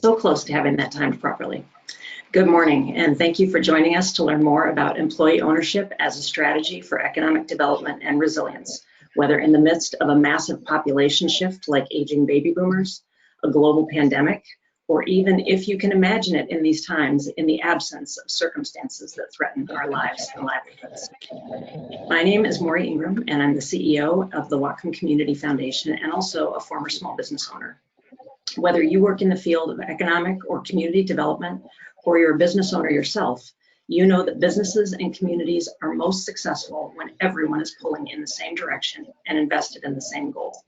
So close to having that timed properly. Good morning, and thank you for joining us to learn more about employee ownership as a strategy for economic development and resilience, whether in the midst of a massive population shift like aging baby boomers, a global pandemic, or even if you can imagine it in these times in the absence of circumstances that threaten our lives and livelihoods. My name is Maury Ingram, and I'm the CEO of the Whatcom Community Foundation and also a former small business owner. Whether you work in the field of economic or community development, or you're a business owner yourself, you know that businesses and communities are most successful when everyone is pulling in the same direction and invested in the same goal.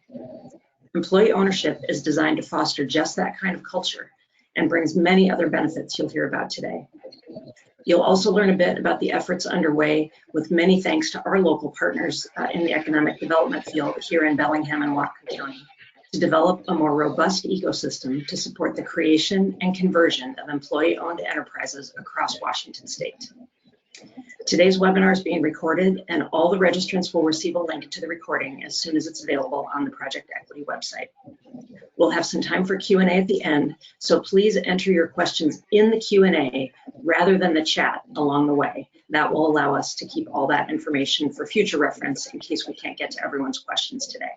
Employee ownership is designed to foster just that kind of culture and brings many other benefits you'll hear about today. You'll also learn a bit about the efforts underway, with many thanks to our local partners in the economic development field here in Bellingham and Whatcom County, to develop a more robust ecosystem to support the creation and conversion of employee-owned enterprises across Washington state. Today's webinar is being recorded, and all the registrants will receive a link to the recording as soon as it's available on the Project Equity website. We'll have some time for Q&A at the end, so please enter your questions in the Q&A rather than the chat along the way. That will allow us to keep all that information for future reference in case we can't get to everyone's questions today.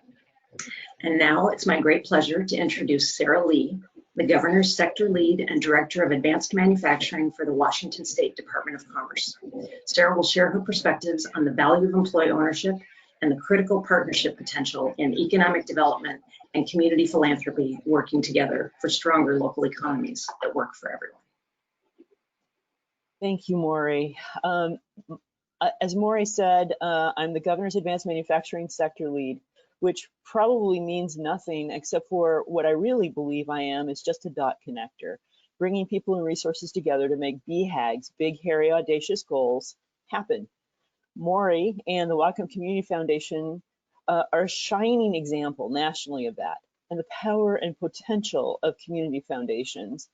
And now it's my great pleasure to introduce Sarah Lee, the Governor's Sector Lead and Director of Advanced Manufacturing for the Washington State Department of Commerce. Sarah will share her perspectives on the value of employee ownership and the critical partnership potential in economic development and community philanthropy working together for stronger local economies that work for everyone. Thank you, Maury. As Maury said, I'm the Governor's Advanced Manufacturing Sector Lead, which probably means nothing except for what I really believe I am is just a dot connector, bringing people and resources together to make BHAG's big, hairy, audacious goals happen. Maury and the Whatcom Community Foundation are a shining example nationally of that and the power and potential of community foundations.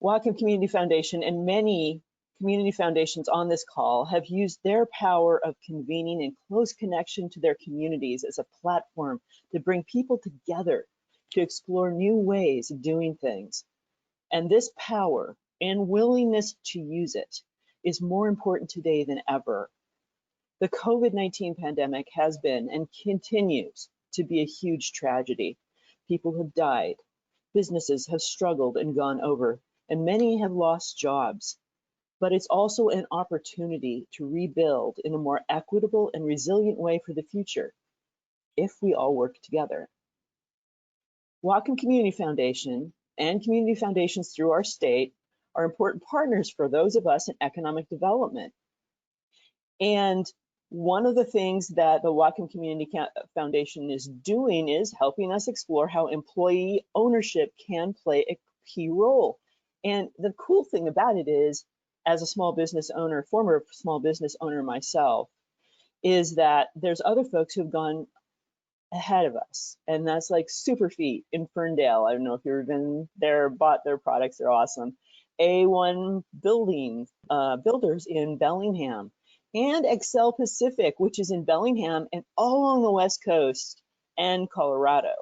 Whatcom Community Foundation and many community foundations on this call have used their power of convening in close connection to their communities as a platform to bring people together to explore new ways of doing things. And this power and willingness to use it is more important today than ever. The COVID-19 pandemic has been and continues to be a huge tragedy. People have died, businesses have struggled and gone over, and many have lost jobs. But it's also an opportunity to rebuild in a more equitable and resilient way for the future if we all work together. Whatcom Community Foundation and community foundations through our state are important partners for those of us in economic development. And one of the things that the Whatcom Community Foundation is doing is helping us explore how employee ownership can play a key role. And the cool thing about it is, as a small business owner, former small business owner myself, is that there's other folks who've gone ahead of us. And that's like Superfeet in Ferndale. I don't know if you've been there, bought their products, they're awesome. A1 Builders in Bellingham, and Excel Pacific, which is in Bellingham and all along the West Coast and Colorado.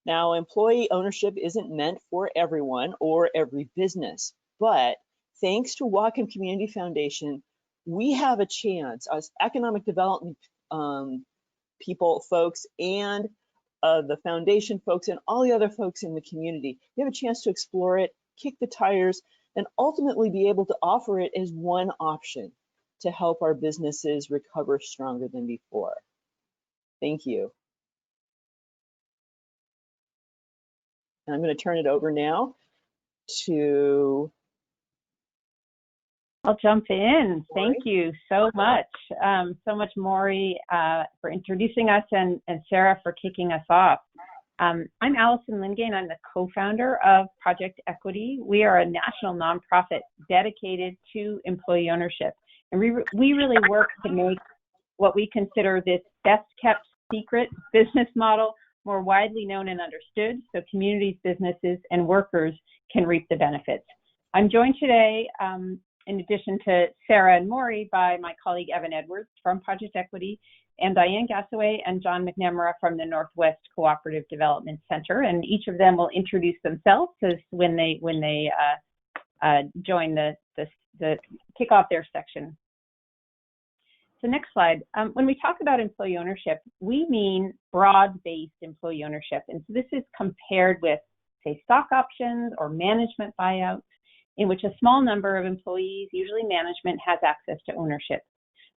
Now, employee ownership isn't meant for everyone or every business, but thanks to Whatcom Community Foundation, we have a chance as economic development folks, and the foundation folks and all the other folks in the community. We have a chance to explore it, kick the tires, and ultimately be able to offer it as one option to help our businesses recover stronger than before. Thank you. And I'm going to turn it over now to... I'll jump in. Thank you so much. Maury, for introducing us, and Sarah for kicking us off. I'm Alison Lingane. I'm the co-founder of Project Equity. We are a national nonprofit dedicated to employee ownership. And we really work to make what we consider this best kept secret business model more widely known and understood, so communities, businesses, and workers can reap the benefits. I'm joined today, in addition to Sarah and Maury, by my colleague Evan Edwards from Project Equity, and Diane Gasaway and John McNamara from the Northwest Cooperative Development Center, and each of them will introduce themselves when they join the kick off their section. So next slide. When we talk about employee ownership, we mean broad-based employee ownership, and so this is compared with, say, stock options or management buyouts, in which a small number of employees, usually management, has access to ownership.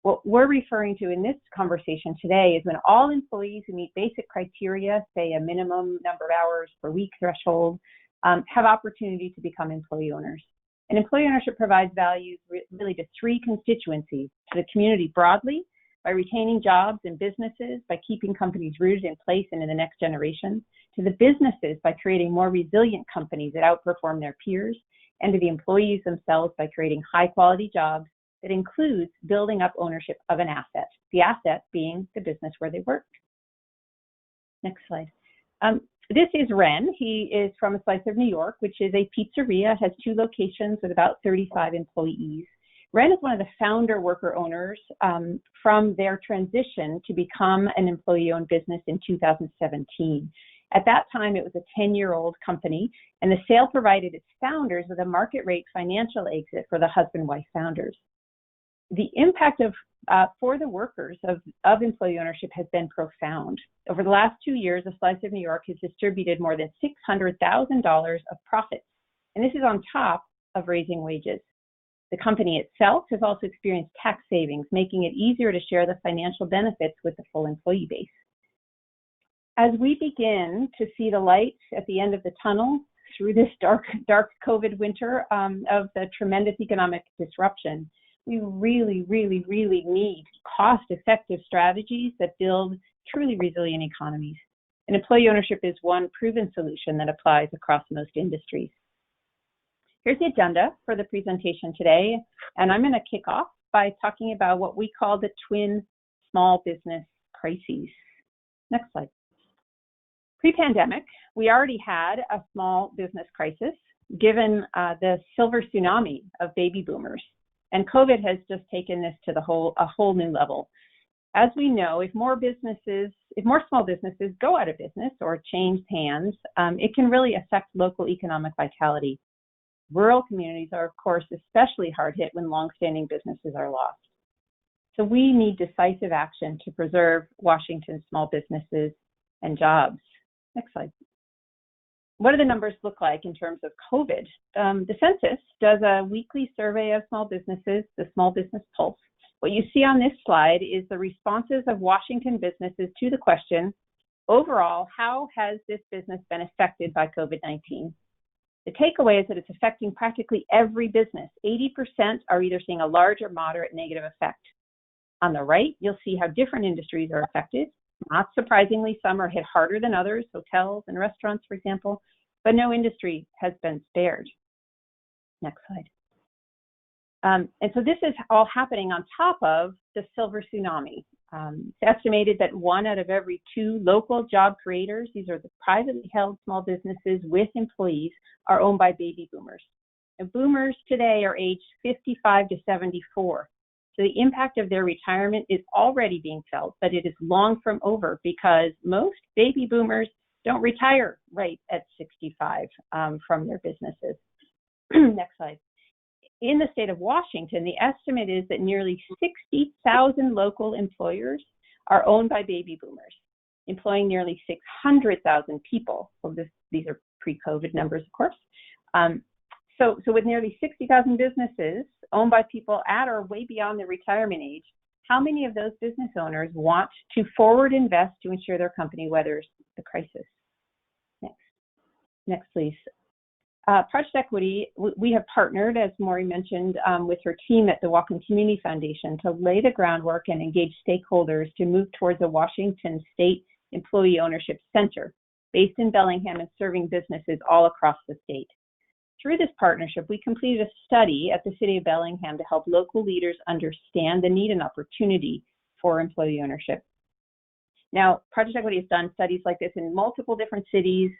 What we're referring to in this conversation today is when all employees who meet basic criteria, say a minimum number of hours per week threshold, have opportunity to become employee owners. And employee ownership provides value really to three constituencies: to the community broadly, by retaining jobs and businesses, by keeping companies rooted in place and in the next generation; to the businesses, by creating more resilient companies that outperform their peers; and to the employees themselves, by creating high quality jobs that includes building up ownership of an asset, the asset being the business where they work. Next slide. This is Ren. He is from a slice of New York, which is a pizzeria, has 2 locations with about 35 employees. Ren is one of the founder worker owners from their transition to become an employee-owned business in 2017. At that time, it was a 10-year-old company, and the sale provided its founders with a market rate financial exit for the husband-wife founders. The impact for the workers of employee ownership has been profound. Over the last 2 years, a slice of New York has distributed more than $600,000 of profits, and this is on top of raising wages. The company itself has also experienced tax savings, making it easier to share the financial benefits with the full employee base. As we begin to see the light at the end of the tunnel through this dark COVID winter of the tremendous economic disruption, we really need cost-effective strategies that build truly resilient economies. And employee ownership is one proven solution that applies across most industries. Here's the agenda for the presentation today, and I'm going to kick off by talking about what we call the twin small business crises. Next slide. Pre-pandemic, we already had a small business crisis given the silver tsunami of baby boomers. And COVID has just taken this to a whole new level. As we know, if more small businesses go out of business or change hands, it can really affect local economic vitality. Rural communities are, of course, especially hard hit when longstanding businesses are lost. So we need decisive action to preserve Washington's small businesses and jobs. Next slide. What do the numbers look like in terms of COVID? The census does a weekly survey of small businesses, the Small Business Pulse. What you see on this slide is the responses of Washington businesses to the question, overall, how has this business been affected by COVID-19? The takeaway is that it's affecting practically every business. 80% are either seeing a large or moderate negative effect. On the right, you'll see how different industries are affected. Not surprisingly, some are hit harder than others, hotels and restaurants, for example, but no industry has been spared. Next slide. And so this is all happening on top of the silver tsunami. It's estimated that 1 out of every 2 local job creators, these are the privately held small businesses with employees, are owned by baby boomers. And boomers today are aged 55 to 74. So the impact of their retirement is already being felt, but it is long from over because most baby boomers don't retire right at 65 from their businesses. Next slide. In the state of Washington, the estimate is that nearly 60,000 local employers are owned by baby boomers, employing nearly 600,000 people. So these are pre-COVID numbers, of course. So with nearly 60,000 businesses owned by people at or way beyond their retirement age, how many of those business owners want to forward invest to ensure their company weathers the crisis? Next, please. Project Equity, we have partnered, as Maury mentioned, with her team at the Whatcom Community Foundation to lay the groundwork and engage stakeholders to move towards a Washington State Employee Ownership Center based in Bellingham and serving businesses all across the state. Through this partnership, we completed a study at the City of Bellingham to help local leaders understand the need and opportunity for employee ownership. Now, Project Equity has done studies like this in multiple different cities,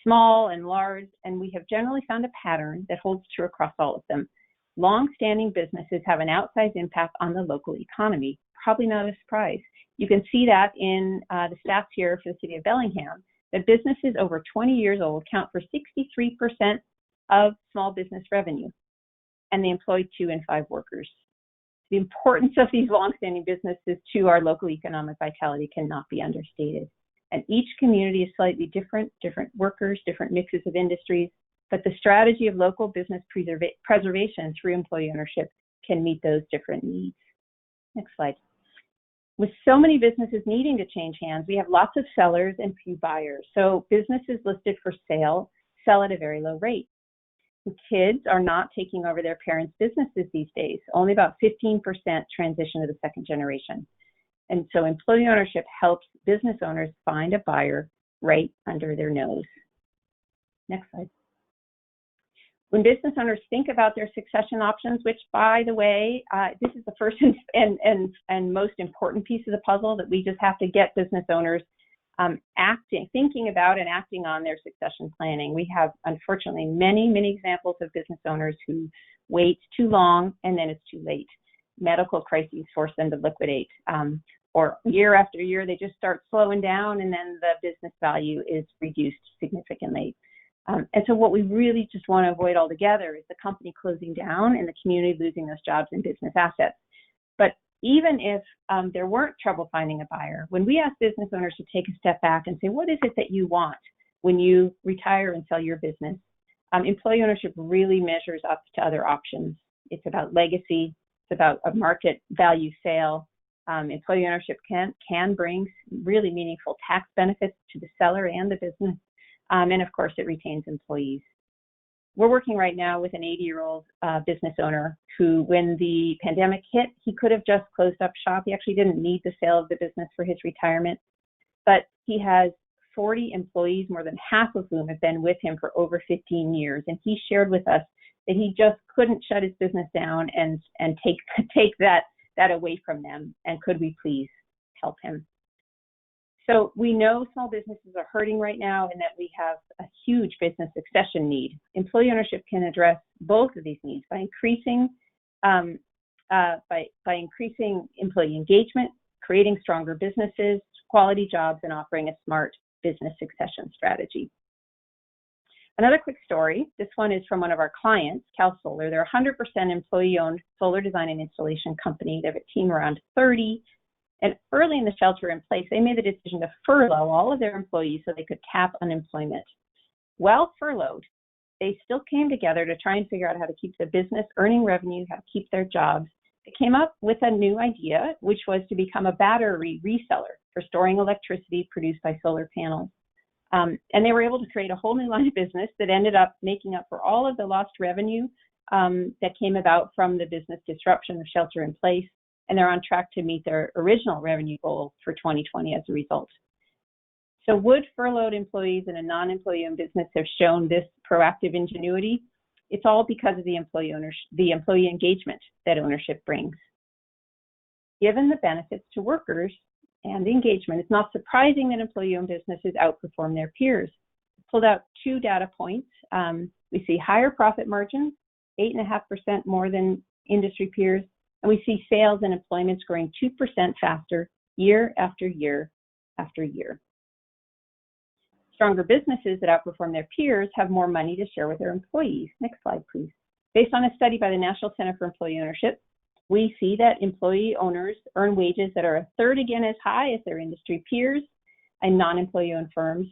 small and large, and we have generally found a pattern that holds true across all of them. Long-standing businesses have an outsized impact on the local economy, probably not a surprise. You can see that in the stats here for the city of Bellingham, that businesses over 20 years old count for 63% of small business revenue, and they employ 2 in 5 workers. The importance of these longstanding businesses to our local economic vitality cannot be understated. And each community is slightly different workers, different mixes of industries, but the strategy of local business preservation through employee ownership can meet those different needs. Next slide. With so many businesses needing to change hands, we have lots of sellers and few buyers. So businesses listed for sale sell at a very low rate. Kids are not taking over their parents' businesses these days. Only about 15% transition to the second generation. And so employee ownership helps business owners find a buyer right under their nose. Next slide. When business owners think about their succession options, which, by the way, this is the first and most important piece of the puzzle, that we just have to get business owners thinking about and acting on their succession planning. We have, unfortunately, many examples of business owners who wait too long and then it's too late. Medical crises force them to liquidate. Or year after year, they just start slowing down and then the business value is reduced significantly. And so what we really just want to avoid altogether is the company closing down and the community losing those jobs and business assets. But even if there weren't trouble finding a buyer, when we ask business owners to take a step back and say, what is it that you want when you retire and sell your business? Employee ownership really measures up to other options. It's about legacy. It's about a market value sale. Employee ownership can bring really meaningful tax benefits to the seller and the business. And of course, it retains employees. We're working right now with an 80-year-old business owner who, when the pandemic hit, he could have just closed up shop. He actually didn't need the sale of the business for his retirement, but he has 40 employees, more than half of whom have been with him for over 15 years. And he shared with us that he just couldn't shut his business down and take that away from them. And could we please help him? So we know small businesses are hurting right now and that we have a huge business succession need. Employee ownership can address both of these needs by increasing employee engagement, creating stronger businesses, quality jobs, and offering a smart business succession strategy. Another quick story. This one is from one of our clients, Cal Solar. They're a 100% employee-owned solar design and installation company. They have a team around 30. And early in the shelter in place, they made the decision to furlough all of their employees so they could cap unemployment. While furloughed, they still came together to try and figure out how to keep the business earning revenue, how to keep their jobs. They came up with a new idea, which was to become a battery reseller for storing electricity produced by solar panels. And they were able to create a whole new line of business that ended up making up for all of the lost revenue that came about from the business disruption of shelter in place. And they're on track to meet their original revenue goal for 2020 as a result. So would furloughed employees in a non-employee-owned business have shown this proactive ingenuity? It's all because of the employee engagement that ownership brings. Given the benefits to workers and the engagement, it's not surprising that employee-owned businesses outperform their peers. Pulled out 2 data points. We see higher profit margins, 8.5% more than industry peers, and we see sales and employment growing 2% faster year after year after year. Stronger businesses that outperform their peers have more money to share with their employees. Next slide, please. Based on a study by the National Center for Employee Ownership, we see that employee owners earn wages that are a third again as high as their industry peers and non-employee owned firms.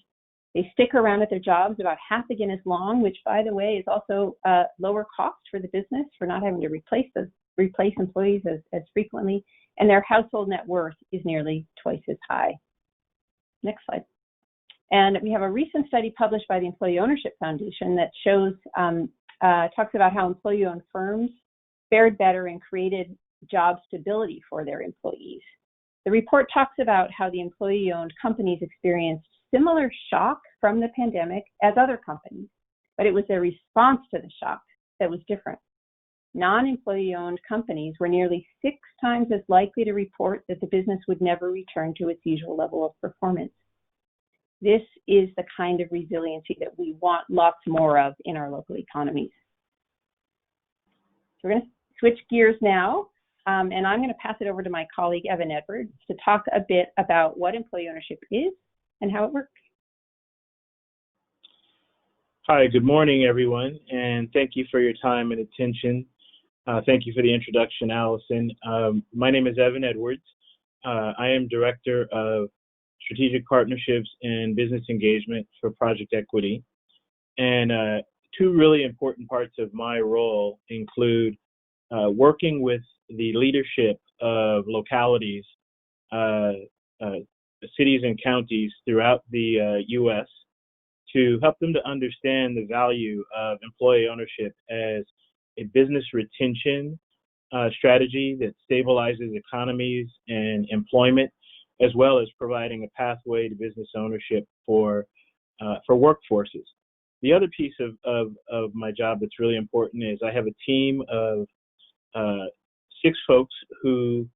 They stick around at their jobs about half again as long, which, by the way, is also lower cost for the business for not having to replace employees as frequently, and their household net worth is nearly twice as high. Next slide. And we have a recent study published by the Employee Ownership Foundation that shows, talks about how employee-owned firms fared better and created job stability for their employees. The report talks about how the employee-owned companies experienced similar shock from the pandemic as other companies, but it was their response to the shock that was different. Non-employee-owned companies were nearly 6 times as likely to report that the business would never return to its usual level of performance. This is the kind of resiliency that we want lots more of in our local economies. So we're going to switch gears now And I'm going to pass it over to my colleague, Evan Edwards, to talk a bit about what employee ownership is and how it works. Hi, good morning, everyone, and thank you for your time and attention. Thank you for the introduction, Alison. My name is Evan Edwards. I am Director of Strategic Partnerships and Business Engagement for Project Equity. And two really important parts of my role include working with the leadership of localities, cities and counties throughout the U.S. to help them to understand the value of employee ownership as a business retention strategy that stabilizes economies and employment, as well as providing a pathway to business ownership for workforces. The other piece of my job that's really important is I have a team of 6 folks who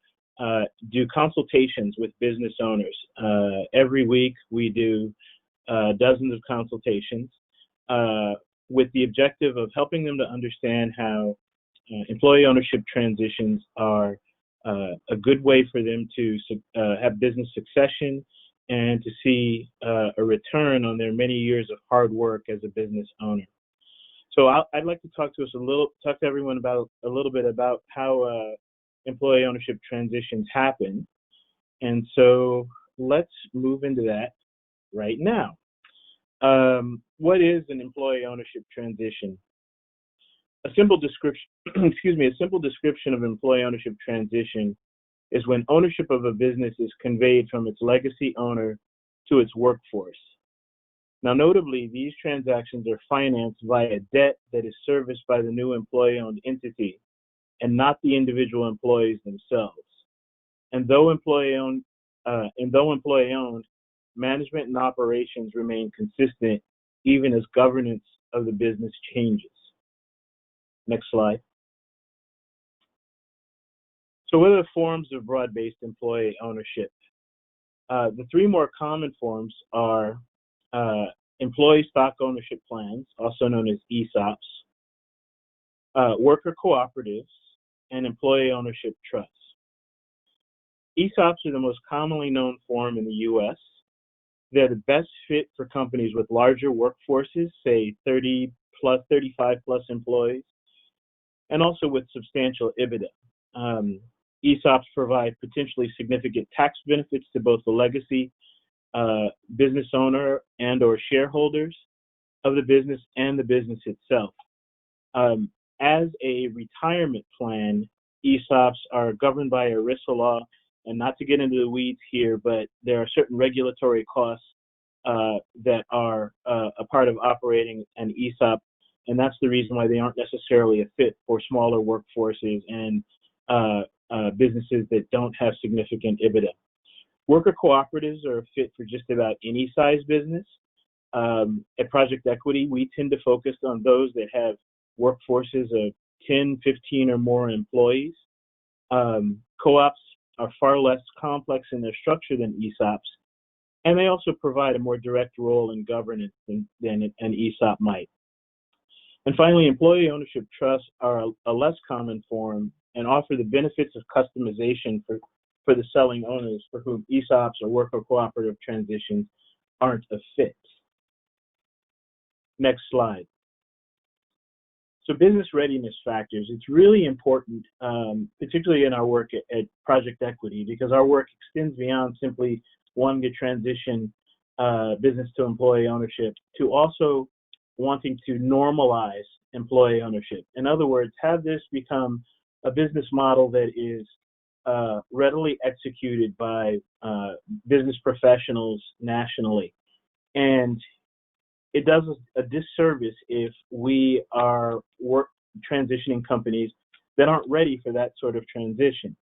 do consultations with business owners. Every week we do dozens of consultations with the objective of helping them to understand how employee ownership transitions are a good way for them to have business succession and to see a return on their many years of hard work as a business owner. So I'd like to talk to everyone about a little bit about how employee ownership transitions happen. And so let's move into that right now. What is an employee ownership transition? A simple description, a simple description of employee ownership transition is when ownership of a business is conveyed from its legacy owner to its workforce. Now, notably, these transactions are financed via debt that is serviced by the new employee-owned entity and not the individual employees themselves. And though employee-owned, management and operations remain consistent even as governance of the business changes. Next slide. So what are the forms of broad-based employee ownership? The 3 more common forms are employee stock ownership plans, also known as ESOPs, worker cooperatives, and employee ownership trusts. ESOPs are the most commonly known form in the U.S. They're the best fit for companies with larger workforces, say 30 plus, 35 plus employees, and also with substantial EBITDA. ESOPs provide potentially significant tax benefits to both the legacy business owner and or shareholders of the business and the business itself. As a retirement plan, ESOPs are governed by ERISA law, and not to get into the weeds here, but there are certain regulatory costs that are a part of operating an ESOP, and that's the reason why they aren't necessarily a fit for smaller workforces and businesses that don't have significant EBITDA. Worker cooperatives are a fit for just about any size business. At Project Equity, we tend to focus on those that have workforces of 10, 15 or more employees. Co-ops are far less complex in their structure than ESOPs, and they also provide a more direct role in governance than an ESOP might. And finally, employee ownership trusts are a less common form and offer the benefits of customization for the selling owners for whom ESOPs or worker cooperative transitions aren't a fit. Next slide. So business readiness factors, it's really important, particularly in our work at Project Equity, because our work extends beyond simply wanting to transition business to employee ownership to also wanting to normalize employee ownership. In other words, have this become a business model that is readily executed by business professionals nationally. And it does a disservice if we are transitioning companies that aren't ready for that sort of transition.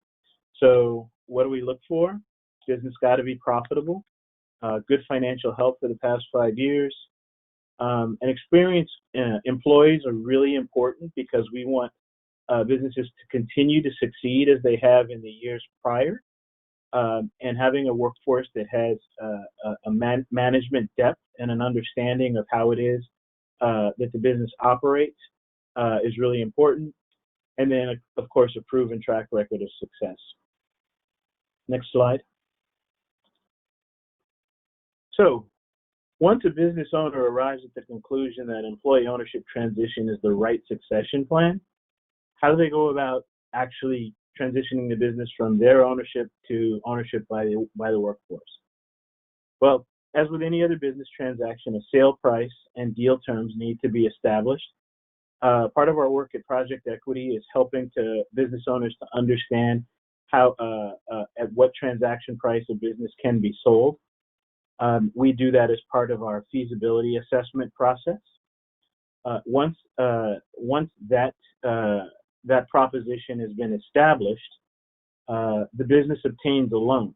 So what do we look for? Business got to be profitable, good financial health for the past 5 years, and experienced employees are really important because we want businesses to continue to succeed as they have in the years prior, and having a workforce that has management depth and an understanding of how it is that the business operates is really important. and then, of course, a proven track record of success. Next slide. So, once a business owner arrives at the conclusion that employee ownership transition is the right succession plan, how do they go about actually transitioning the business from their ownership to ownership by the workforce? Well, as with any other business transaction, a sale price and deal terms need to be established. Part of our work at Project Equity is helping business owners to understand how at what transaction price a business can be sold. We do that as part of our feasibility assessment process. Once that proposition has been established, the business obtains a loan.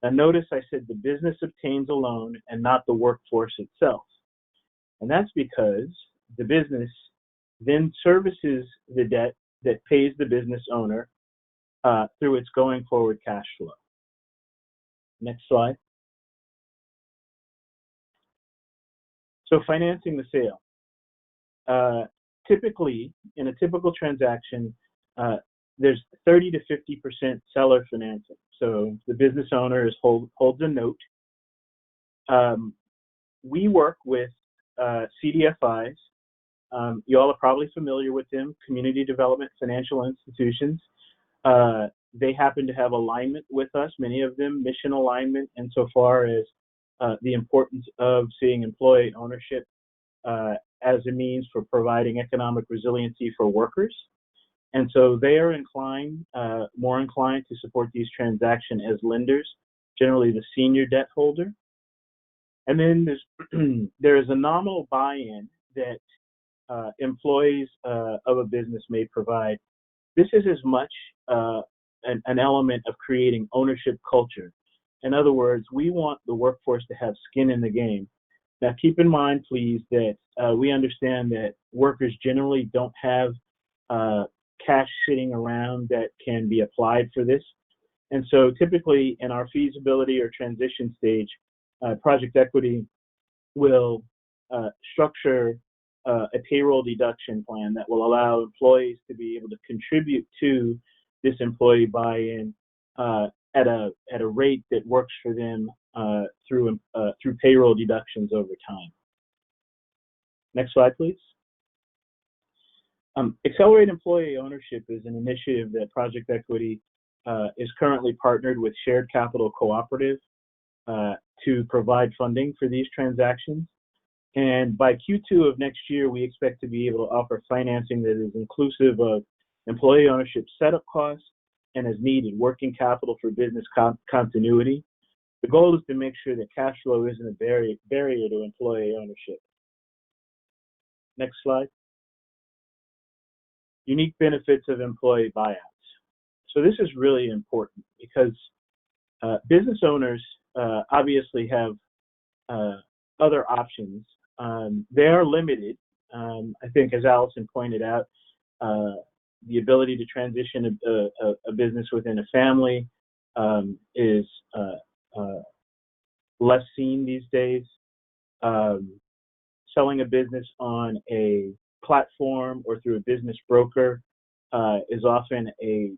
Now notice I said the business obtains a loan and not the workforce itself. And that's because the business then services the debt that pays the business owner through its going forward cash flow. Next slide. So financing the sale. Typically, in a typical transaction, there's 30 to 50% seller financing. So the business owner holds a note. We work with CDFIs. You all are probably familiar with them, Community Development Financial Institutions. They happen to have alignment with us, many of them mission alignment insofar as the importance of seeing employee ownership as a means for providing economic resiliency for workers. And so they are more inclined to support these transactions as lenders, generally the senior debt holder. And then there is a nominal buy-in that employees of a business may provide. This is as much an element of creating ownership culture. In other words, we want the workforce to have skin in the game. Now, keep in mind, please, that we understand that workers generally don't have cash sitting around that can be applied for this. And so typically in our feasibility or transition stage, Project Equity will structure a payroll deduction plan that will allow employees to be able to contribute to this employee buy-in at a rate that works for them through payroll deductions over time. Next slide, please. Accelerate Employee Ownership is an initiative that Project Equity is currently partnered with Shared Capital Cooperative to provide funding for these transactions. And by Q2 of next year, we expect to be able to offer financing that is inclusive of employee ownership setup costs and, as needed, working capital for business continuity. The goal is to make sure that cash flow isn't a barrier to employee ownership. Next slide. Unique benefits of employee buyouts. So this is really important because business owners obviously have other options. They are limited. I think, as Alison pointed out, the ability to transition a business within a family is less seen these days. Selling a business on a platform or through a business broker is often a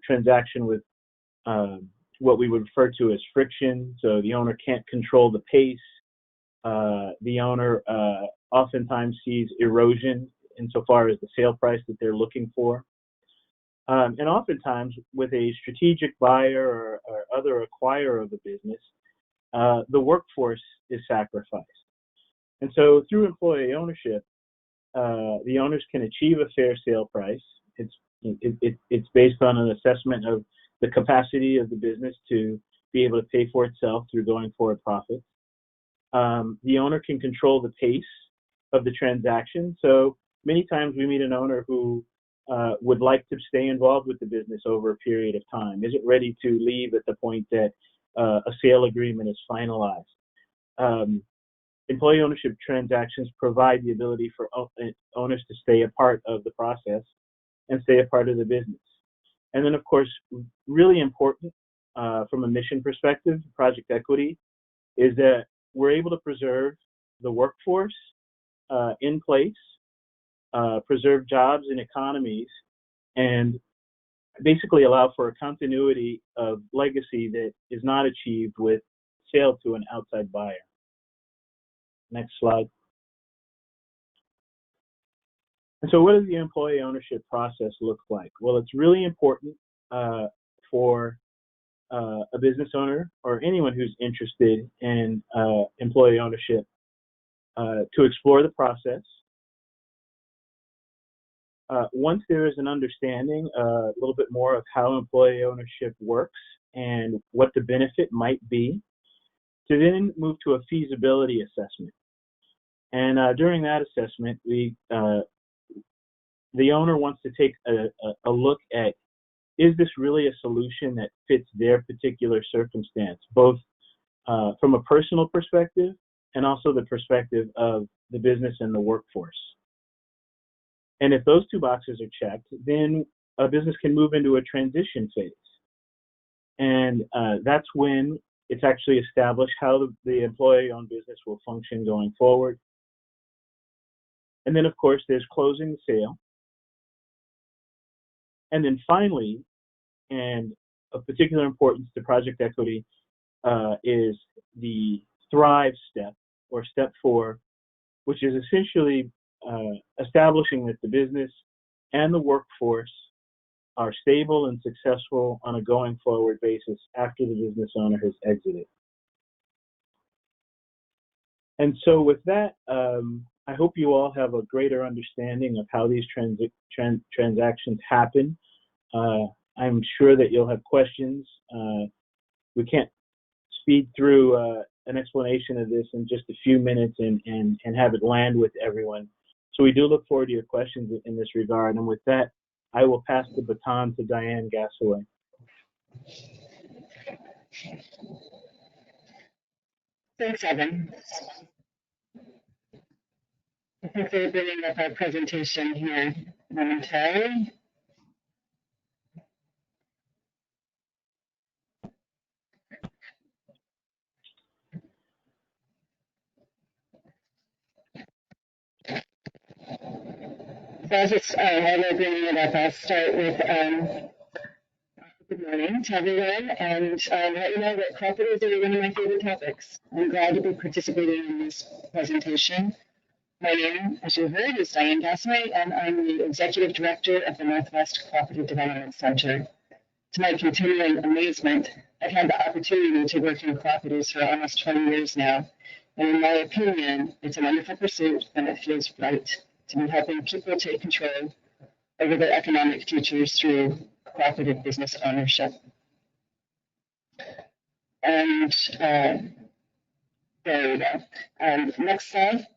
transaction with what we would refer to as friction. So the owner can't control the pace. The owner oftentimes sees erosion insofar as the sale price that they're looking for. And oftentimes with a strategic buyer or other acquirer of a business, the workforce is sacrificed. And so through employee ownership, the owners can achieve a fair sale price. It's based on an assessment of the capacity of the business to be able to pay for itself through going forward profits. The owner can control the pace of the transaction. So many times we meet an owner who would like to stay involved with the business over a period of time, isn't ready to leave at the point that a sale agreement is finalized. Employee ownership transactions provide the ability for owners to stay a part of the process and stay a part of the business. And then, of course, really important from a mission perspective, Project Equity, is that we're able to preserve the workforce in place, preserve jobs and economies, and basically allow for a continuity of legacy that is not achieved with sale to an outside buyer. Next slide. And so what does the employee ownership process look like? Well, it's really important for a business owner or anyone who's interested in employee ownership to explore the process. Once there is an understanding a little bit more of how employee ownership works and what the benefit might be, to then move to a feasibility assessment. And during that assessment, the owner wants to take a look at, is this really a solution that fits their particular circumstance, both from a personal perspective and also the perspective of the business and the workforce. And if those two boxes are checked, then a business can move into a transition phase. And that's when it's actually established how the employee-owned business will function going forward. And then, of course, there's closing the sale. And then finally, and of particular importance to project equity, is the thrive step, or step 4, which is essentially establishing that the business and the workforce are stable and successful on a going forward basis after the business owner has exited. And so with that, I hope you all have a greater understanding of how these transactions happen. I'm sure that you'll have questions. We can't speed through an explanation of this in just a few minutes and have it land with everyone. So we do look forward to your questions in this regard. And with that, I will pass the baton to Diane Gasaway. Thanks, Evan. I think we're bringing up our presentation here momentarily. So as it's while we're bringing it up, I'll start with good morning to everyone, and let you know that cooperatives are one of my favorite topics. I'm glad to be participating in this presentation. My name, as you heard, is Diane Gasaway, and I'm the Executive Director of the Northwest Cooperative Development Center. To my continuing amazement, I've had the opportunity to work in cooperatives for almost 20 years now, and in my opinion, it's a wonderful pursuit, and it feels right to be helping people take control over their economic futures through cooperative business ownership. And there we go. Next slide.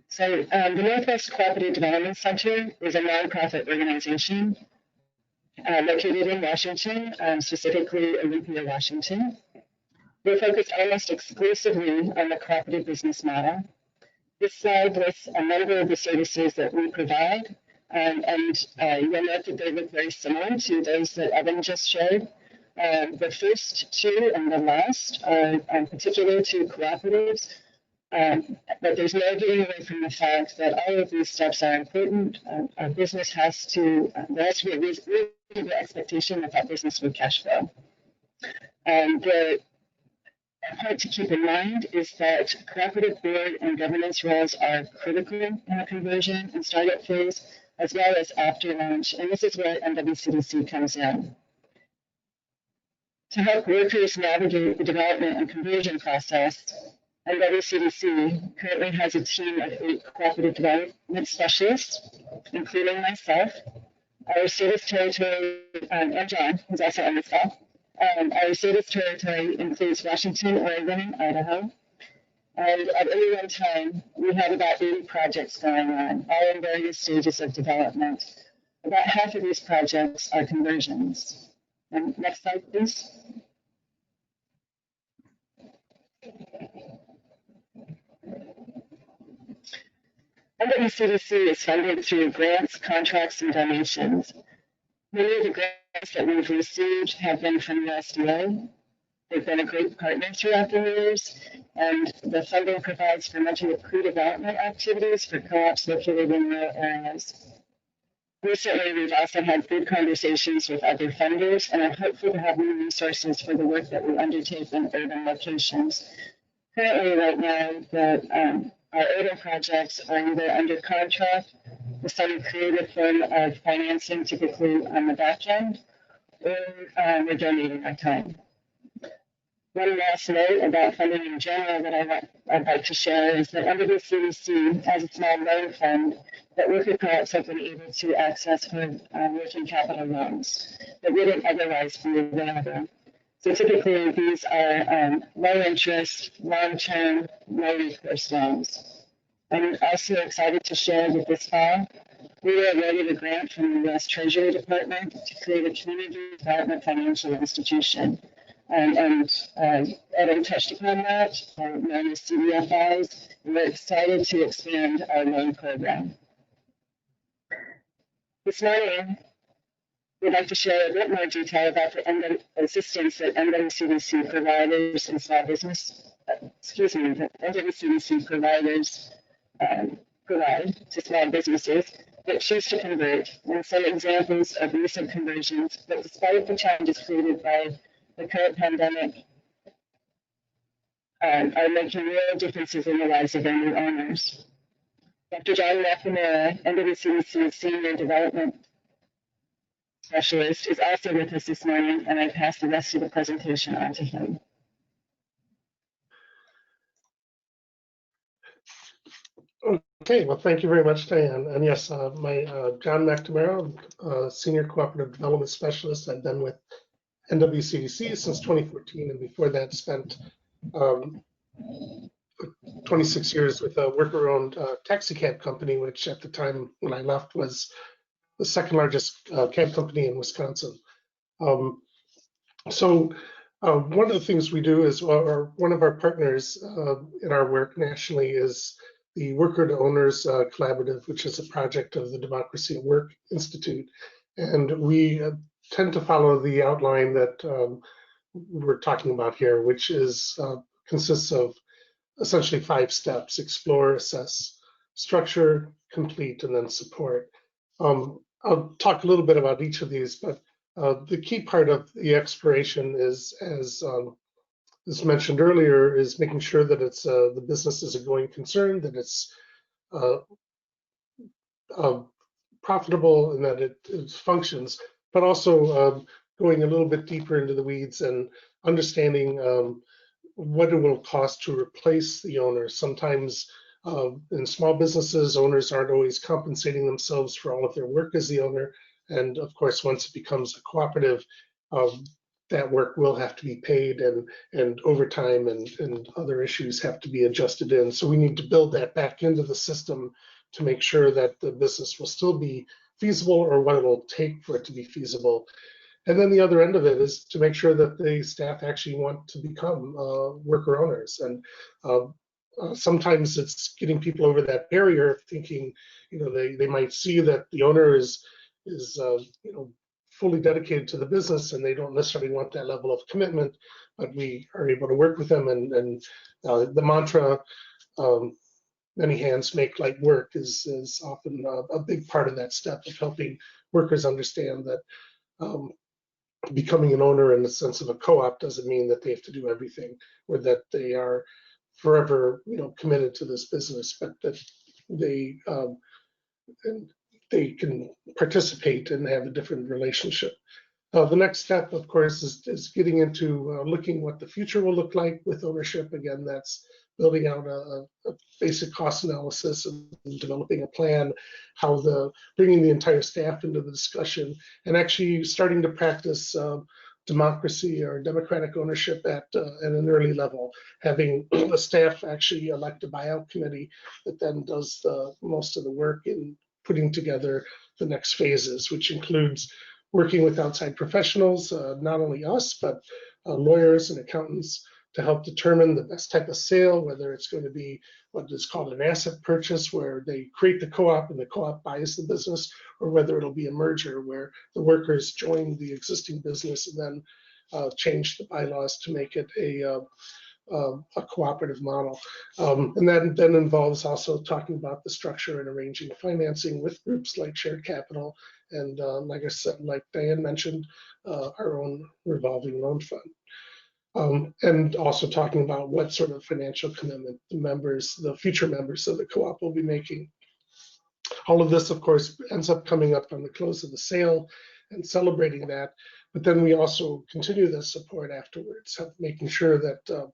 So the Northwest Cooperative Development Center is a nonprofit organization located in Washington, specifically Olympia, Washington. We're focused almost exclusively on the cooperative business model. This slide lists a number of the services that we provide, and you'll note that they look very similar to those that Evan just showed. The first two and the last are particular to cooperatives, but there's no getting away from the fact that all of these steps are important. Our business has to, there has to be a reasonable expectation that that business will cash flow. The point to keep in mind is that cooperative board and governance roles are critical in the conversion and startup phase, as well as after launch, and this is where NWCDC comes in. To help workers navigate the development and conversion process, NWCDC currently has a team of 8 cooperative development specialists, including myself, our service territory, and John, who's also on this call. Our service territory includes Washington, Oregon, and Idaho. And at any one time, we have about 80 projects going on, all in various stages of development. About half of these projects are conversions. And next slide, please. NWCDC is funded through grants, contracts, and donations. Many of the grants that we've received have been from USDA. They've been a great partner throughout the years, and the funding provides for much of the pre-development activities for co-ops located in rural areas. Recently, we've also had good conversations with other funders, and I'm hopeful to have new resources for the work that we undertake in urban locations. Currently, right now, our urban projects are either under contract with some creative form of financing, typically on the back end, or we're donating our time. One last note about funding in general that I'd like to share is that under the CDC, as a small loan fund, that worker co-ops have been able to access for working capital loans that wouldn't otherwise be available. So typically, these are low interest, long-term, low recourse loans. I'm also excited to share that this fall, we were awarded a grant from the U.S. Treasury Department to create a community development financial institution. And Evan touched upon that, known as CDFIs. We're excited to expand our loan program. This morning, we'd like to share a bit more detail about the assistance that NWCDC providers and small business, that NWCDC providers provide to small businesses that choose to convert, and some examples of recent conversions that, despite the challenges created by the current pandemic, are making real differences in the lives of their new owners. Dr. John McNamara, NWCDC's Senior Development Specialist, is also with us this morning, and I pass the rest of the presentation on to him. Okay, well, thank you very much, Diane. And yes, John McNamara, Senior Cooperative Development Specialist. I've been with NWCDC since 2014, and before that spent 26 years with a worker-owned taxi cab company, which at the time when I left was the second largest cab company in Wisconsin. One of the things we do is, or one of our partners in our work nationally is the Worker to Owners Collaborative, which is a project of the Democracy at Work Institute. And we tend to follow the outline that we're talking about here, which is consists of essentially 5 steps: explore, assess, structure, complete, and then support. I'll talk a little bit about each of these, but the key part of the exploration is, as mentioned earlier, is making sure that it's the business is a going concern, that it's profitable, and that it functions, but also going a little bit deeper into the weeds and understanding what it will cost to replace the owner. Sometimes in small businesses, owners aren't always compensating themselves for all of their work as the owner. And of course, once it becomes a cooperative, that work will have to be paid, and overtime and other issues have to be adjusted in. So we need to build that back into the system to make sure that the business will still be feasible, or what it will take for it to be feasible. And then the other end of it is to make sure that the staff actually want to become worker owners. And sometimes it's getting people over that barrier of thinking, they might see that the owner is fully dedicated to the business, and they don't necessarily want that level of commitment, but we are able to work with them. And the mantra, many hands make light work, is often a big part of that step of helping workers understand that becoming an owner in the sense of a co-op doesn't mean that they have to do everything, or that they are forever, committed to this business, but that they can participate and have a different relationship. The next step, of course, is getting into looking what the future will look like with ownership. Again, that's building out a basic cost analysis and developing a plan, bringing the entire staff into the discussion, and actually starting to practice democracy or democratic ownership at an early level, having the staff actually elect a buyout committee that then does most of the work in putting together the next phases, which includes working with outside professionals, not only us, but lawyers and accountants, to help determine the best type of sale, whether it's going to be what is called an asset purchase, where they create the co-op and the co-op buys the business, or whether it'll be a merger where the workers join the existing business and then change the bylaws to make it a cooperative model. And that then involves also talking about the structure and arranging financing with groups like Shared Capital and, like I said, like Diane mentioned, our own revolving loan fund. And also talking about what sort of financial commitment the future members of the co-op will be making. All of this, of course, ends up coming up on the close of the sale and celebrating that. But then we also continue the support afterwards, making sure that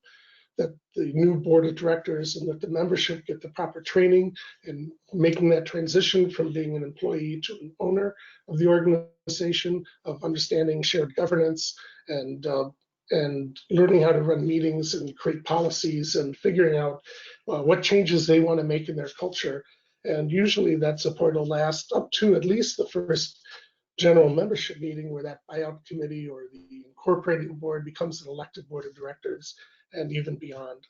that the new board of directors and that the membership get the proper training and making that transition from being an employee to an owner of the organization, of understanding shared governance and learning how to run meetings and create policies and figuring out what changes they want to make in their culture. And usually that support will last up to at least the first general membership meeting where that buyout committee or the incorporating board becomes an elected board of directors and even beyond.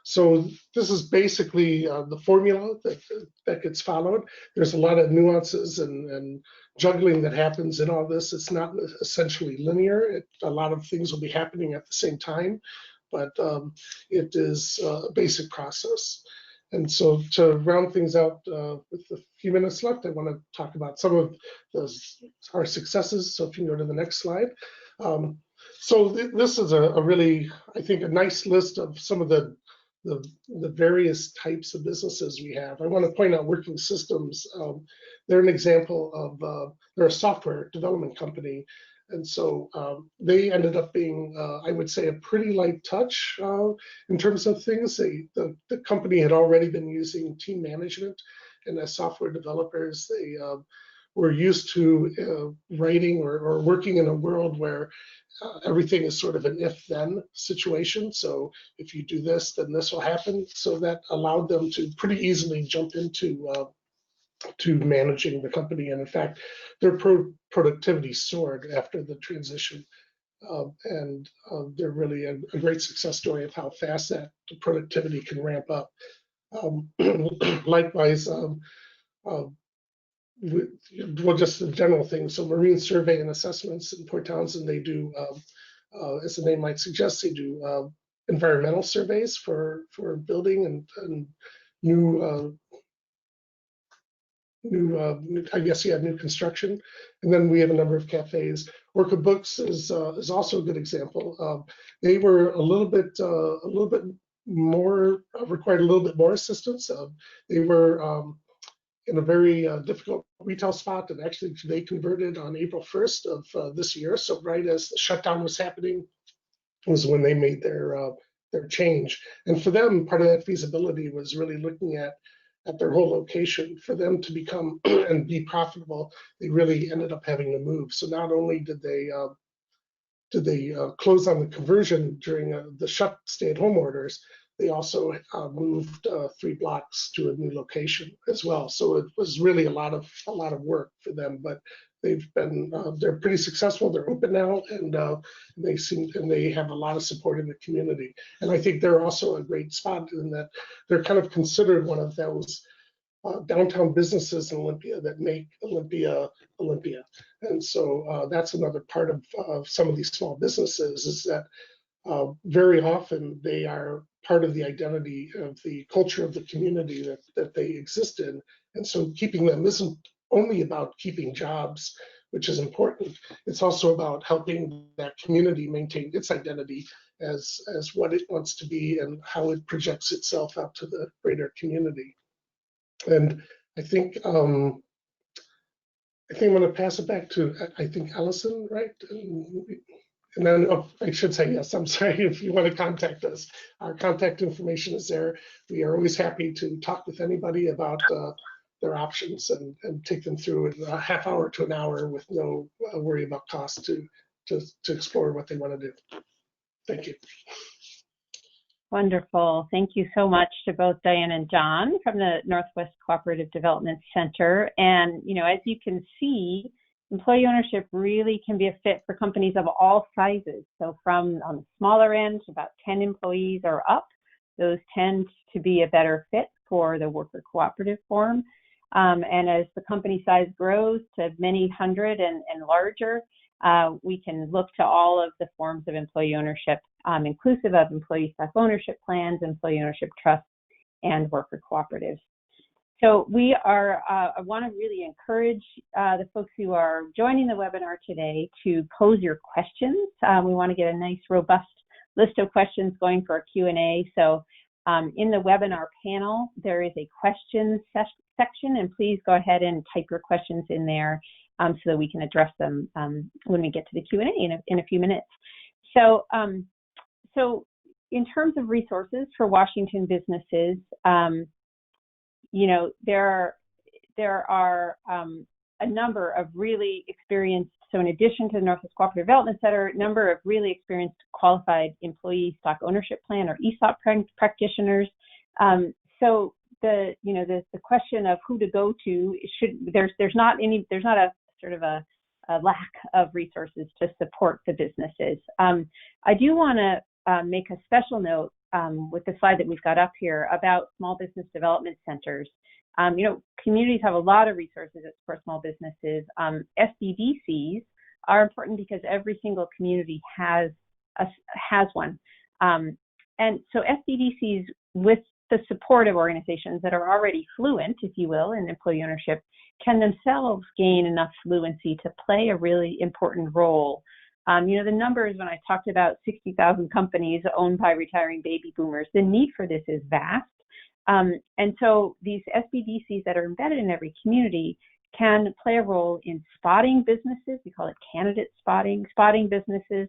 So this is basically the formula that gets followed. There's a lot of nuances and juggling that happens in all this. It's not essentially linear. A lot of things will be happening at the same time, but it is a basic process. And so to round things out with a few minutes left, I want to talk about some of our successes. So if you can go to the next slide. So this is a really, I think, a nice list of some of the various types of businesses we have. I want to point out Working Systems. They're an example of, they're a software development company. And so they ended up being, I would say, a pretty light touch in terms of things. The company had already been using team management, and as software developers, they were used to writing or working in a world where everything is sort of an if-then situation. So if you do this, then this will happen. So that allowed them to pretty easily jump into to managing the company. And in fact, their productivity soared after the transition. And they're really a great success story of how fast that productivity can ramp up. Likewise, well, just the general thing. So marine survey and assessments in Port Townsend, they do, as the name might suggest, they do environmental surveys for building and new new construction. And then we have a number of cafes. Orca Books is also a good example. They were a little bit more, required a little bit more assistance. They were in a very difficult retail spot, and actually they converted on April 1st of this year. So right as the shutdown was happening was when they made their change. And for them, part of that feasibility was really looking at their whole location. For them to become and be profitable, they really ended up having to move. So not only did they close on the conversion during the stay-at-home orders, they also moved 3 blocks to a new location as well. So it was really a lot of work for them, but they're pretty successful. They're open now, and they have a lot of support in the community. And I think they're also a great spot in that they're kind of considered one of those downtown businesses in Olympia that make Olympia. And so that's another part of some of these small businesses, is that very often they are part of the identity of the culture of the community that they exist in. And so keeping them isn't only about keeping jobs, which is important. It's also about helping that community maintain its identity as what it wants to be and how it projects itself out to the greater community. And I think I'm going to pass it back to, I think, Alison, right? And then, oh, I should say yes, I'm sorry, if you want to contact us, our contact information is there. We are always happy to talk with anybody about their options and take them through in a half hour to an hour with no worry about cost to explore what they want to do. Thank you. Wonderful. Thank you so much to both Diane and John from the Northwest Cooperative Development Center. And, as you can see, employee ownership really can be a fit for companies of all sizes. So from on the smaller end, about 10 employees or up, those tend to be a better fit for the worker cooperative form. And as the company size grows to many hundred and larger, we can look to all of the forms of employee ownership inclusive of employee stock ownership plans, employee ownership trusts, and worker cooperatives. So we are, I want to really encourage the folks who are joining the webinar today to pose your questions. We want to get a nice, robust list of questions going for our Q&A. So in the webinar panel, there is a questions section, and please go ahead and type your questions in there so that we can address them when we get to the Q&A in a few minutes. So, so in terms of resources for Washington businesses, you know, there are a number of really experienced, so in addition to the Northwest Cooperative Development Center, a number of really experienced qualified employee stock ownership plan or ESOP practitioners. So the question of who to go to, there's not a sort of a lack of resources to support the businesses. I do want to make a special note with the slide that we've got up here about small business development centers. You know, communities have a lot of resources that support small businesses. SBDCs are important because every single community has one. And so SBDCs, with the support of organizations that are already fluent, if you will, in employee ownership, can themselves gain enough fluency to play a really important role. You know, the numbers, when I talked about 60,000 companies owned by retiring baby boomers, the need for this is vast. And so these SBDCs that are embedded in every community can play a role in spotting businesses. We call it candidate spotting businesses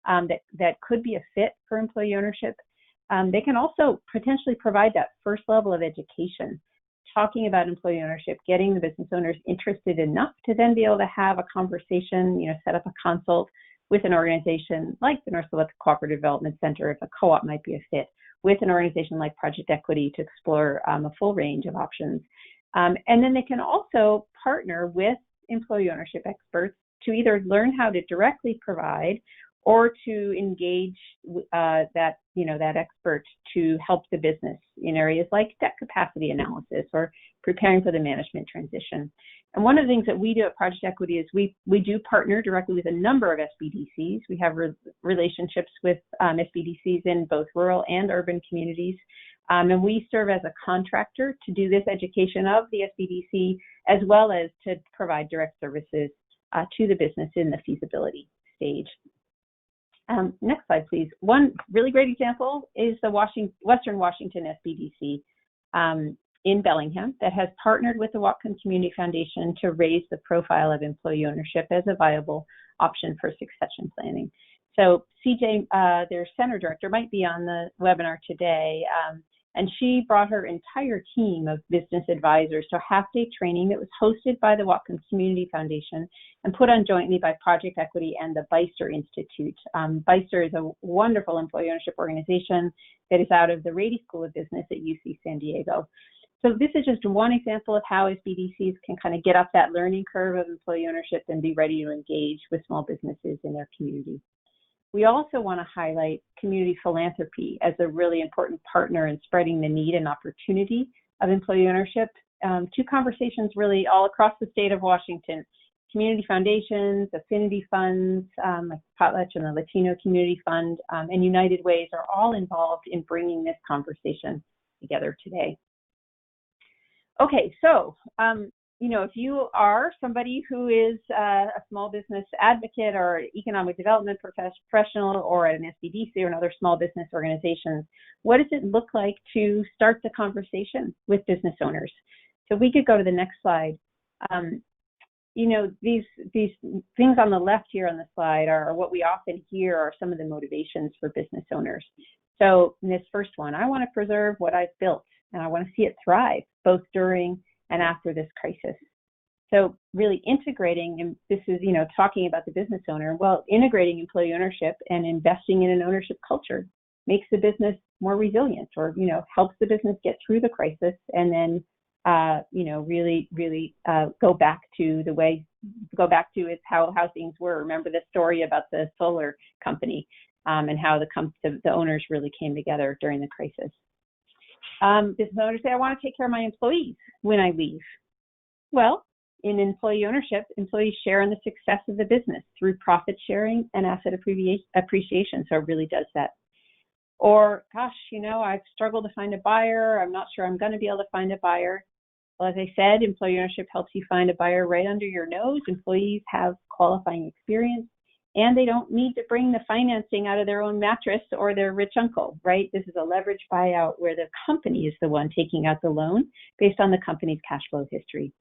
that could be a fit for employee ownership. They can also potentially provide that first level of education, talking about employee ownership, getting the business owners interested enough to then be able to have a conversation, you know, set up a consult with an organization like the Northwest Cooperative Development Center, if a co-op might be a fit, with an organization like Project Equity to explore a full range of options. And then they can also partner with employee ownership experts to either learn how to directly provide or to engage that expert to help the business in areas like debt capacity analysis or preparing for the management transition. And one of the things that we do at Project Equity is we do partner directly with a number of SBDCs. We have relationships with SBDCs in both rural and urban communities. And we serve as a contractor to do this education of the SBDC, as well as to provide direct services to the business in the feasibility stage. Next slide, please. One really great example is the Western Washington SBDC in Bellingham that has partnered with the Whatcom Community Foundation to raise the profile of employee ownership as a viable option for succession planning. So CJ, their center director, might be on the webinar today, and she brought her entire team of business advisors to a half-day training that was hosted by the Whatcom Community Foundation and put on jointly by Project Equity and the Beister Institute. Beister is a wonderful employee ownership organization that is out of the Rady School of Business at UC San Diego. So this is just one example of how SBDCs can kind of get up that learning curve of employee ownership and be ready to engage with small businesses in their community. We also want to highlight community philanthropy as a really important partner in spreading the need and opportunity of employee ownership. Two conversations really all across the state of Washington. Community foundations, affinity funds, like Potlatch and the Latino Community Fund, and United Ways are all involved in bringing this conversation together today. Okay, so, you know, if you are somebody who is a small business advocate or economic development professional or at an SBDC or another small business organization, what does it look like to start the conversation with business owners? So we could go to the next slide. You know, these things on the left here on the slide are what we often hear are some of the motivations for business owners. So in this first one, I want to preserve what I've built and I want to see it thrive both during and after this crisis. So really integrating, and this is, you know, talking about the business owner, well, integrating employee ownership and investing in an ownership culture makes the business more resilient, or, you know, helps the business get through the crisis and then, you know, really go back to it's how things were. Remember the story about the solar company and how the owners really came together during the crisis. Business owners say, I want to take care of my employees when I leave. Well, in employee ownership, employees share in the success of the business through profit sharing and asset appreciation. So it really does that Or, gosh, I've struggled to find a buyer. I'm not sure I'm going to be able to find a buyer. Well, as I said, employee ownership helps you find a buyer right under your nose. Employees have qualifying experience, and they don't need to bring the financing out of their own mattress or their rich uncle, right? This is a leveraged buyout where the company is the one taking out the loan based on the company's cash flow history.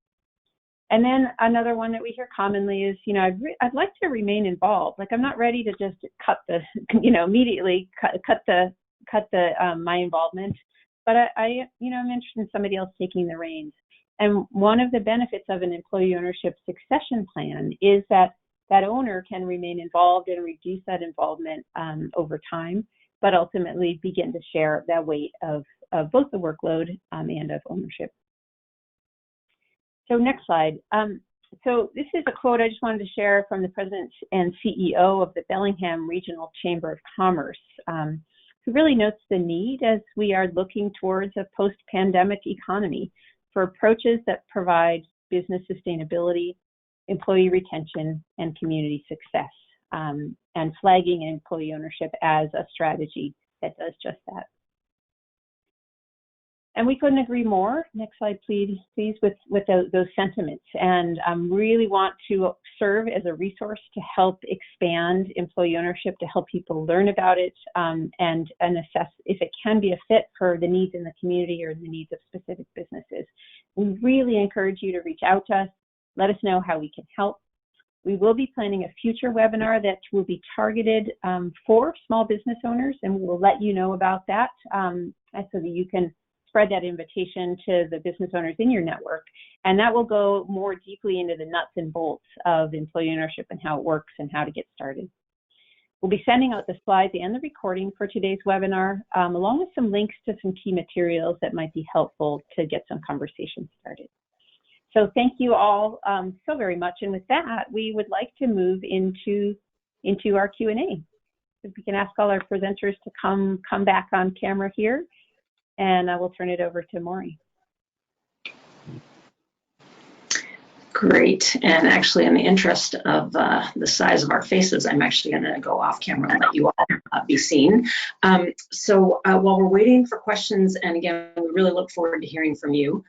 And then another one that we hear commonly is, I'd like to remain involved. Like, I'm not ready to just cut the, immediately cut my involvement, but I'm interested in somebody else taking the reins. And one of the benefits of an employee ownership succession plan is that owner can remain involved and reduce that involvement over time, but ultimately begin to share that weight of both the workload and of ownership. So next slide. So this is a quote I just wanted to share from the President and CEO of the Bellingham Regional Chamber of Commerce, who really notes the need as we are looking towards a post-pandemic economy for approaches that provide business sustainability, employee retention, and community success, and flagging employee ownership as a strategy that does just that. And we couldn't agree more. Next slide, please, with those sentiments. And really want to serve as a resource to help expand employee ownership, to help people learn about it, and assess if it can be a fit for the needs in the community or the needs of specific businesses. We really encourage you to reach out to us. Let us know how we can help. We will be planning a future webinar that will be targeted for small business owners, and we will let you know about that so that you can spread that invitation to the business owners in your network. And that will go more deeply into the nuts and bolts of employee ownership and how it works and how to get started. We'll be sending out the slides and the recording for today's webinar, along with some links to some key materials that might be helpful to get some conversation started. So thank you all so very much. And with that, we would like to move into our Q&A. If we can ask all our presenters to come back on camera here, and I will turn it over to Maury. Great. And actually, in the interest of the size of our faces, I'm actually going to go off camera and let you all be seen. So while we're waiting for questions, and again, we really look forward to hearing from you,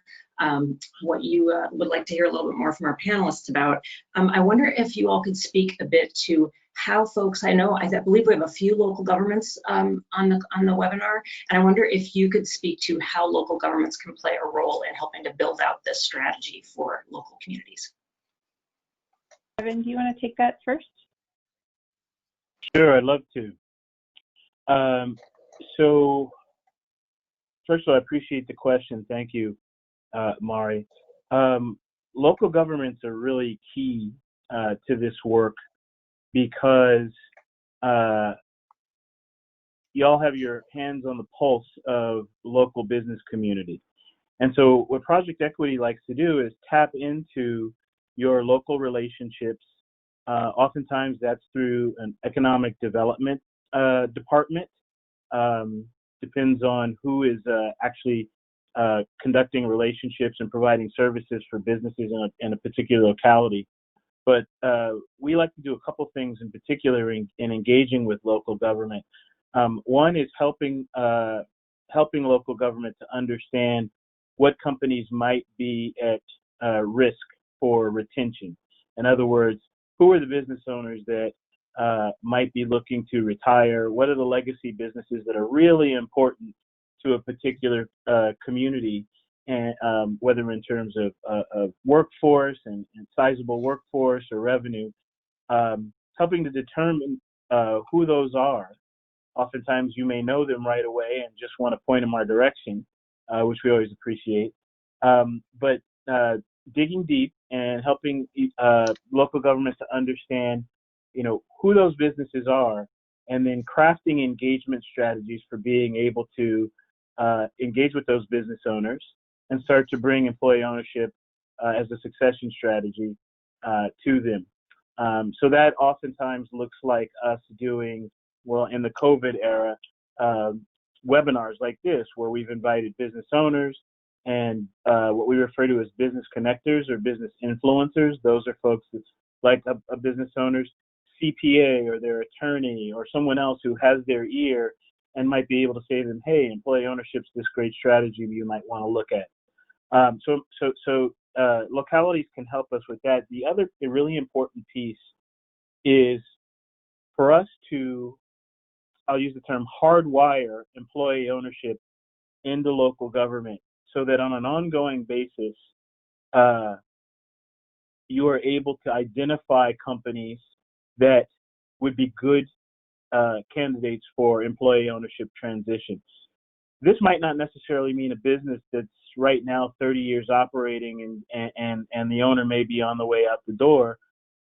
what you would like to hear a little bit more from our panelists about. I wonder if you all could speak a bit to how folks, I believe we have a few local governments on the webinar, and I wonder if you could speak to how local governments can play a role in helping to build out this strategy for local communities. Evan, do you want to take that first? Sure, I'd love to. So first of all, I appreciate the question. Thank you, Mari. Local governments are really key to this work because y'all have your hands on the pulse of local business community. And so what Project Equity likes to do is tap into your local relationships. Oftentimes that's through an economic development department. Depends on who is actually conducting relationships and providing services for businesses in a particular locality. But we like to do a couple things in particular in engaging with local government. One is helping local government to understand what companies might be at risk for retention. In other words, who are the business owners that might be looking to retire? What are the legacy businesses that are really important to a particular community, and whether in terms of workforce and sizable workforce or revenue, helping to determine who those are. Oftentimes you may know them right away and just want to point them our direction, which we always appreciate. But digging deep and helping local governments to understand, who those businesses are, and then crafting engagement strategies for being able to engage with those business owners and start to bring employee ownership as a succession strategy to them. So that oftentimes looks like us doing, well, in the COVID era, webinars like this, where we've invited business owners and what we refer to as business connectors or business influencers. Those are folks that, like a business owner's CPA or their attorney or someone else who has their ear and might be able to say to them, hey, employee ownership's this great strategy you might want to look at. Localities can help us with that. The really important piece is for us to, I'll use the term, hardwire employee ownership into local government so that on an ongoing basis, you are able to identify companies that would be good candidates for employee ownership transitions. This might not necessarily mean a business that's right now 30 years operating and the owner may be on the way out the door,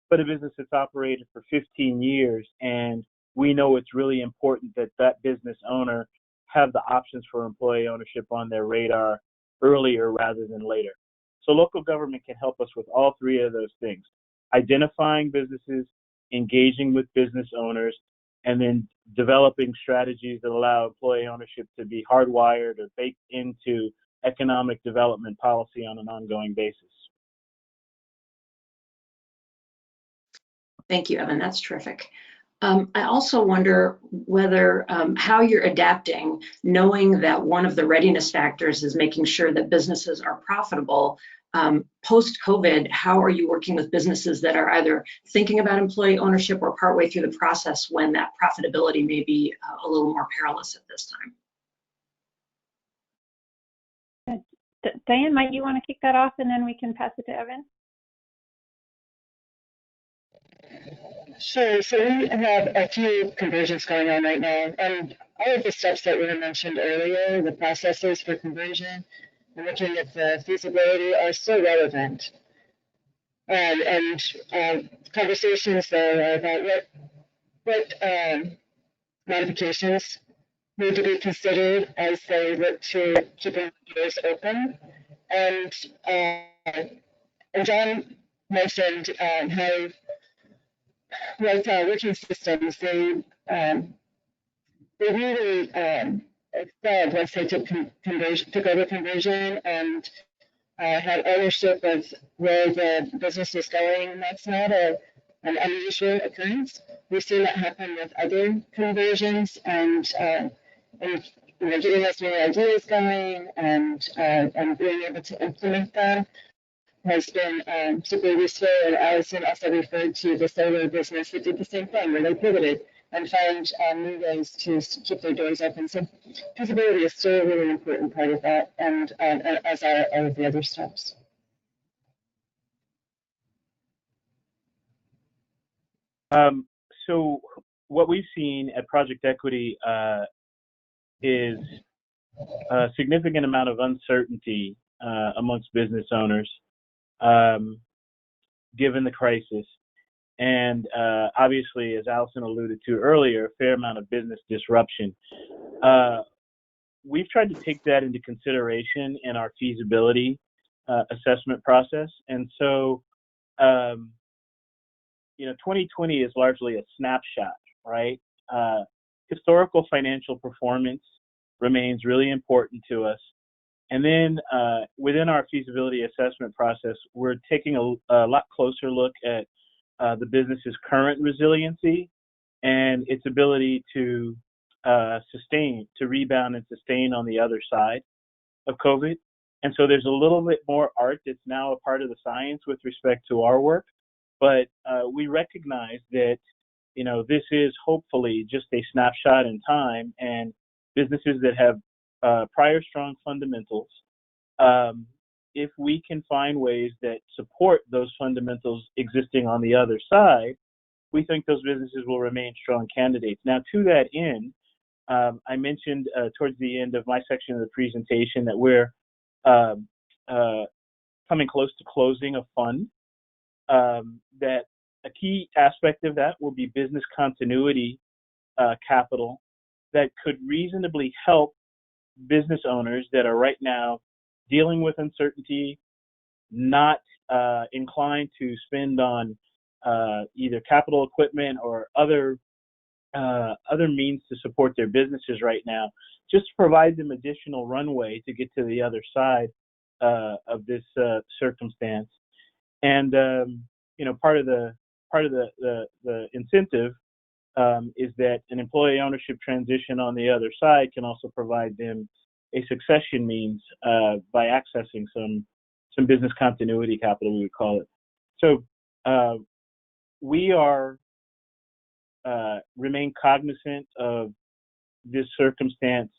but a business that's operated for 15 years, and we know it's really important that that business owner have the options for employee ownership on their radar earlier rather than later. So local government can help us with all three of those things: identifying businesses, engaging with business owners, and then developing strategies that allow employee ownership to be hardwired or baked into economic development policy on an ongoing basis. Thank you, Evan. That's terrific. I also wonder whether how you're adapting, knowing that one of the readiness factors is making sure that businesses are profitable. Post-COVID, how are you working with businesses that are either thinking about employee ownership or partway through the process when that profitability may be a little more perilous at this time? Diane, might you want to kick that off and then we can pass it to Evan? Sure. So we have a few conversions going on right now, and all of the steps that were mentioned earlier, the processes for conversion, and looking at the feasibility, are still relevant. And conversations there are about what modifications need to be considered as they look to keeping doors open. And John mentioned how with working systems, they really excelled once they took over conversion and had ownership of where the business is going. And that's not an unusual occurrence. We've seen that happen with other conversions, and getting those new ideas going and being able to implement them has been super useful. And Alison also referred to the solar business that did the same thing, where they pivoted and found new ways to keep their doors open. So feasibility is still a really important part of that, and as are all of the other steps. So what we've seen at Project Equity is a significant amount of uncertainty amongst business owners given the crisis. And obviously, as Alison alluded to earlier, a fair amount of business disruption. We've tried to take that into consideration in our feasibility assessment process. And so, 2020 is largely a snapshot, right? Historical financial performance remains really important to us. And then within our feasibility assessment process, we're taking a lot closer look at the business's current resiliency and its ability to rebound and sustain on the other side of COVID. And so there's a little bit more art that's now a part of the science with respect to our work. But we recognize that, this is hopefully just a snapshot in time, and businesses that have prior strong fundamentals, if we can find ways that support those fundamentals existing on the other side, we think those businesses will remain strong candidates. Now, to that end, I mentioned towards the end of my section of the presentation that we're coming close to closing a fund. That a key aspect of that will be business continuity capital that could reasonably help business owners that are right now dealing with uncertainty, not inclined to spend on either capital equipment or other means to support their businesses right now, just to provide them additional runway to get to the other side of this circumstance. And part of the incentive is that an employee ownership transition on the other side can also provide them a succession means by accessing some business continuity capital, we would call it. So we are remain cognizant of this circumstance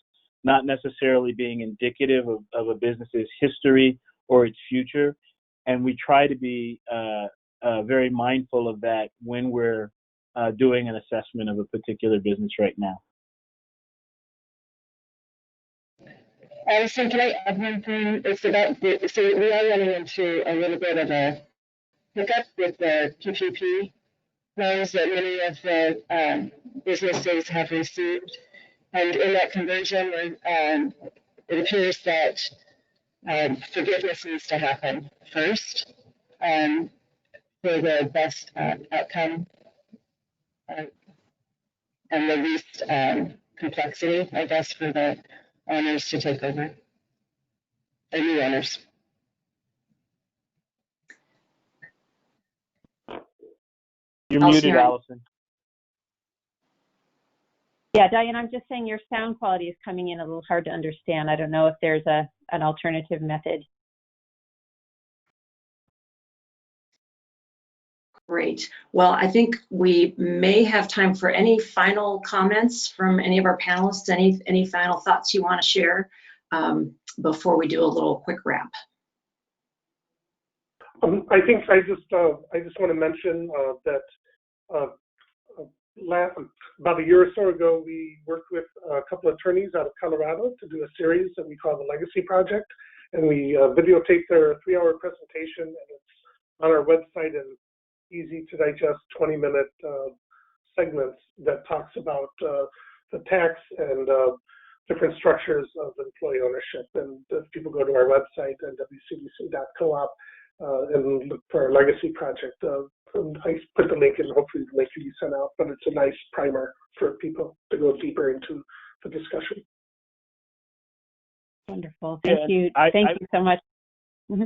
not necessarily being indicative of a business's history or its future, and we try to be very mindful of that when we're doing an assessment of a particular business right now. Alison, can I add one thing? It's about so we are running into a little bit of a hiccup with the PPP loans that many of the businesses have received. And in that conversion, it appears that forgiveness needs to happen first for the best outcome and the least complexity, I guess, for the owners to take over, the new owners. You're muted, Alison. Yeah, Diane, I'm just saying your sound quality is coming in a little hard to understand. I don't know if there's an alternative method. Great. Well, I think we may have time for any final comments from any of our panelists. Any final thoughts you want to share before we do a little quick wrap? I think I just want to mention that about a year or so ago, we worked with a couple of attorneys out of Colorado to do a series that we call the Legacy Project, and we videotaped their 3-hour presentation, and it's on our website and easy to digest 20-minute segments that talks about the tax and different structures of employee ownership. And if people go to our website at wcdc.coop and look for our Legacy Project, I put the link in, hopefully the link can be sent out, but it's a nice primer for people to go deeper into the discussion. Wonderful. Thank you. Thank you so much. Mm-hmm.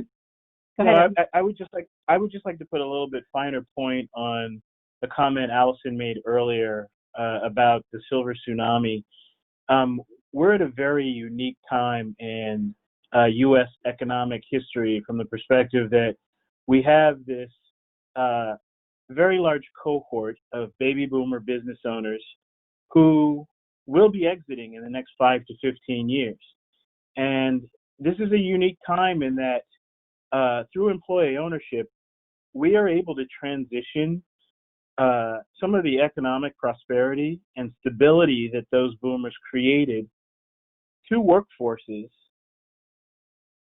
Go ahead. I would just like to put a little bit finer point on the comment Alison made earlier about the Silver Tsunami. We're at a very unique time in U.S. economic history from the perspective that we have this very large cohort of baby boomer business owners who will be exiting in the next 5 to 15 years. And this is a unique time in that through employee ownership, we are able to transition some of the economic prosperity and stability that those boomers created to workforces,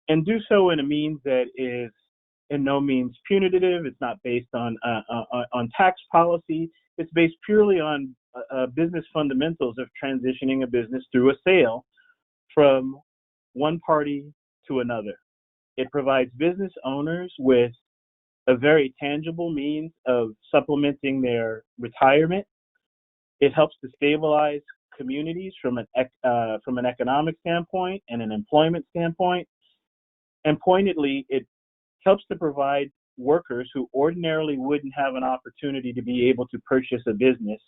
and do so in a means that is in no means punitive. It's not based on tax policy. It's based purely on business fundamentals of transitioning a business through a sale from one party to another. It provides business owners with a very tangible means of supplementing their retirement. It helps to stabilize communities from an economic standpoint and an employment standpoint. And pointedly, it helps to provide workers who ordinarily wouldn't have an opportunity to be able to purchase a business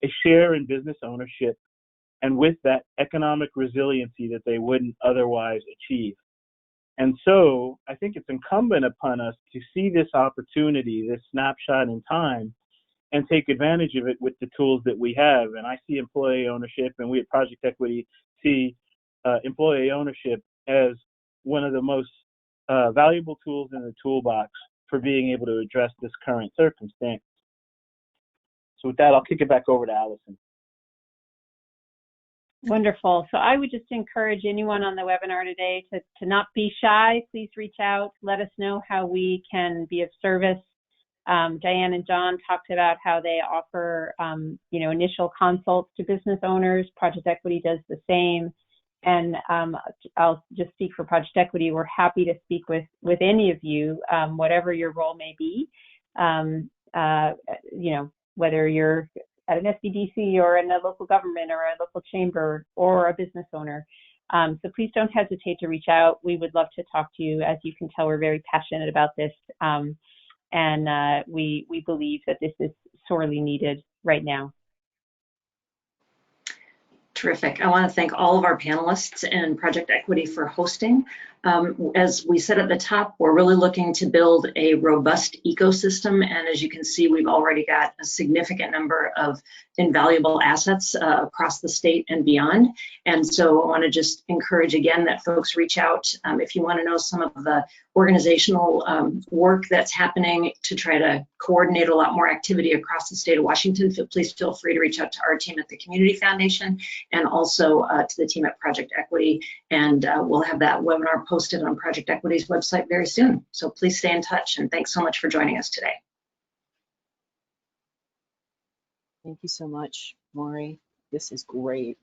a share in business ownership, and with that economic resiliency that they wouldn't otherwise achieve. And so I think it's incumbent upon us to see this opportunity, this snapshot in time, and take advantage of it with the tools that we have. And I see employee ownership, and we at Project Equity see employee ownership as one of the most valuable tools in the toolbox for being able to address this current circumstance. So with that, I'll kick it back over to Alison. Wonderful. So I would just encourage anyone on the webinar today to not be shy. Please reach out. Let us know how we can be of service. Diane and John talked about how they offer, initial consults to business owners. Project Equity does the same. And I'll just speak for Project Equity. We're happy to speak with any of you, whatever your role may be. Whether you're at an SBDC or in a local government or a local chamber or a business owner. So please don't hesitate to reach out. We would love to talk to you. As you can tell, we're very passionate about this. And we believe that this is sorely needed right now. Terrific. I want to thank all of our panelists and Project Equity for hosting. As we said at the top, we're really looking to build a robust ecosystem. And as you can see, we've already got a significant number of invaluable assets across the state and beyond. And so I want to just encourage again that folks reach out if you want to know some of the organizational work that's happening to try to coordinate a lot more activity across the state of Washington. Please feel free to reach out to our team at the Community Foundation and also to the team at Project Equity. And we'll have that webinar posted on Project Equity's website very soon. So please stay in touch, and thanks so much for joining us today. Thank you so much, Maury. This is great.